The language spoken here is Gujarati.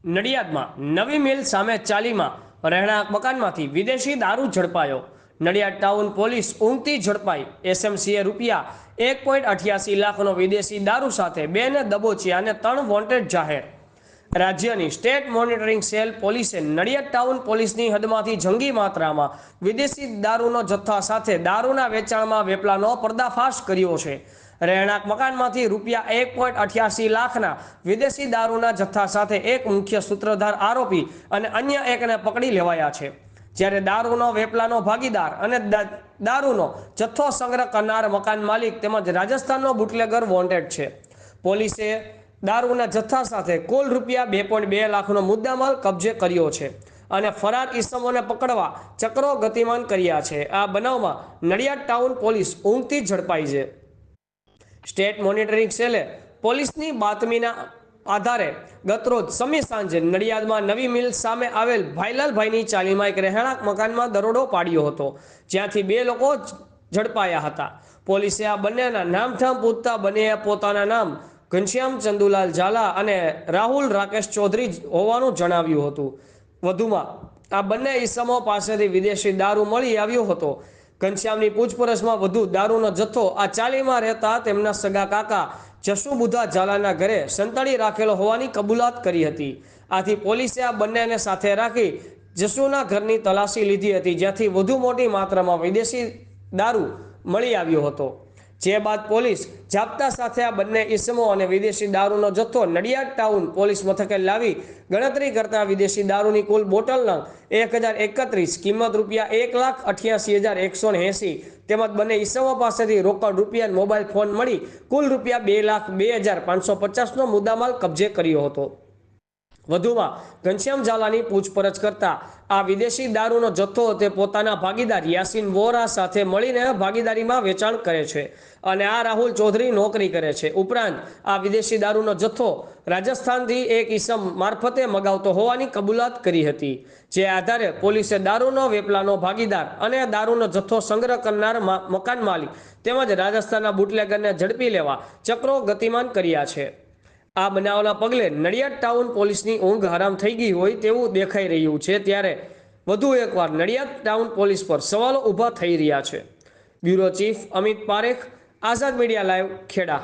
નડિયાદમાં નવી મિલ સામે ચાલીમાં રહેણાંક મકાનમાંથી વિદેશી દારૂ ઝડપાયો। નડિયાદ ટાઉન પોલીસ ઊંઘતી ઝડપાઈ। એસએમસીએ ₹1.88 લાખનો વિદેશી દારૂ સાથે 2 ને દબોચ્યા અને 3 વોન્ટેડ જાહેર। રાજ્યની સ્ટેટ મોનિટરિંગ સેલ પોલીસે નડિયાદ ટાઉન પોલીસની હદમાંથી જંગી માત્રામાં વિદેશી દારૂનો જથ્થા સાથે દારૂના વેચાણમાં વેપલાનો પર્દાફાશ કર્યો છે। રહેણાંક મકાનમાંથી ₹1.88 લાખના વિદેશી દારૂના જથ્થા સાથે એક મુખ્ય સૂત્રધાર આરોપી અને અન્ય એકને પકડી લેવાયા છે, જ્યારે દારૂનો વેપલાનો ભાગીદાર અને દારૂનો જથ્થો સંગ્રહ કરનાર મકાન માલિક તેમજ રાજસ્થાનનો બુટલેગર વોન્ટેડ છે। પોલીસે દારૂના જથ્થા સાથે કુલ ₹2.2 લાખનો મુદ્દામાલ કબજે કર્યો છે અને ફરાર ઈસમોને પકડવા ચક્રો ગતિમાન કર્યા છે। આ બનાવમાં નડિયાદ ટાઉન પોલીસ ઊંઘતી ઝડપાઈ છે। સ્ટેટ મોનિટરિંગ સેલે પોલીસની બાતમીના આધારે ગતરોજ સમી સાંજે નડિયાદમાં નવી મિલ સામે આવેલ ભાઈલાલભાઈની ચાલીમાં એક રહેણાંક મકાનમાં દરોડો પાડ્યો હતો, જ્યાંથી 2 લોકો ઝડપાયા હતા। પોલીસે આ બંનેના નામઠામ પૂછતા બંનેએ પોતાના નામ ઘનશ્યામ ચંદુલાલ ઝાલા અને રાહુલ રાકેશ ચૌધરી હોવાનું જણાવ્યું હતું। વધુમાં આ બંને ઈસમો પાસેથી વિદેશી દારૂ મળી આવ્યો હતો। ઘનશ્યામની પૂછપરછમાં વધુ દારૂનો જથ્થો આ ચાલીમાં રહેતા તેમના સગા કાકા જશુબુધા ઝાલાના ઘરે સંતાડી રાખેલો હોવાની કબૂલાત કરી હતી। આથી પોલીસે આ બંનેને સાથે રાખી જશુના ઘરની તલાશી લીધી હતી, જ્યાંથી વધુ મોટી માત્રામાં વિદેશી દારૂ મળી આવ્યો હતો। જે બાદ પોલીસ જાપ્તા સાથે આ બંને ઈસમો અને વિદેશી દારૂનો જથ્થો નડિયાદ ટાઉન પોલીસ મથકે લાવી ગણતરી કરતા વિદેશી દારૂની કુલ બોટલ નંગ 1031, કિંમત ₹1,88,180 તેમજ બંને ઈસમો પાસેથી રોકડ રૂપિયા મોબાઈલ ફોન મળી કુલ ₹2,02,550નો મુદ્દામાલ કબજે કર્યો હતો। વધુમાં ઘનશ્યામ ઝાલાની પૂછપરછ કરતા આ વિદેશી દારૂનો જથ્થો તે પોતાના ભાગીદાર યાસીન વોરા સાથે મળીને ભાગીદારીમાં વેચાણ કરે છે અને આ રાહુલ ચૌધરી નોકરી કરે છે। ઉપરાંત આ વિદેશી દારૂનો જથ્થો રાજસ્થાનથી એક ઈસમ મારફતે મગાવતો હોવાની કબૂલાત કરી હતી। જે આધારે પોલીસે દારૂનો વેપલાનો ભાગીદાર અને દારૂનો જથ્થો સંગ્રહ કરનાર મકાન માલિક તેમજ રાજસ્થાનના બુટલેગરને ઝડપી લેવા ચક્રો ગતિમાન કર્યા છે। આ બનાવના પગલે નડિયાદ ટાઉન પોલીસની ઊંઘ હરામ થઈ ગઈ હોય તેવું દેખાઈ રહ્યું છે, ત્યારે વધુ એકવાર નડિયાદ ટાઉન પોલીસ પર સવાલો ઊભા થઈ રહ્યા છે। બ્યુરો ચીફ અમિત પારેખ, આઝાદ મીડિયા લાઈવ, ખેડા।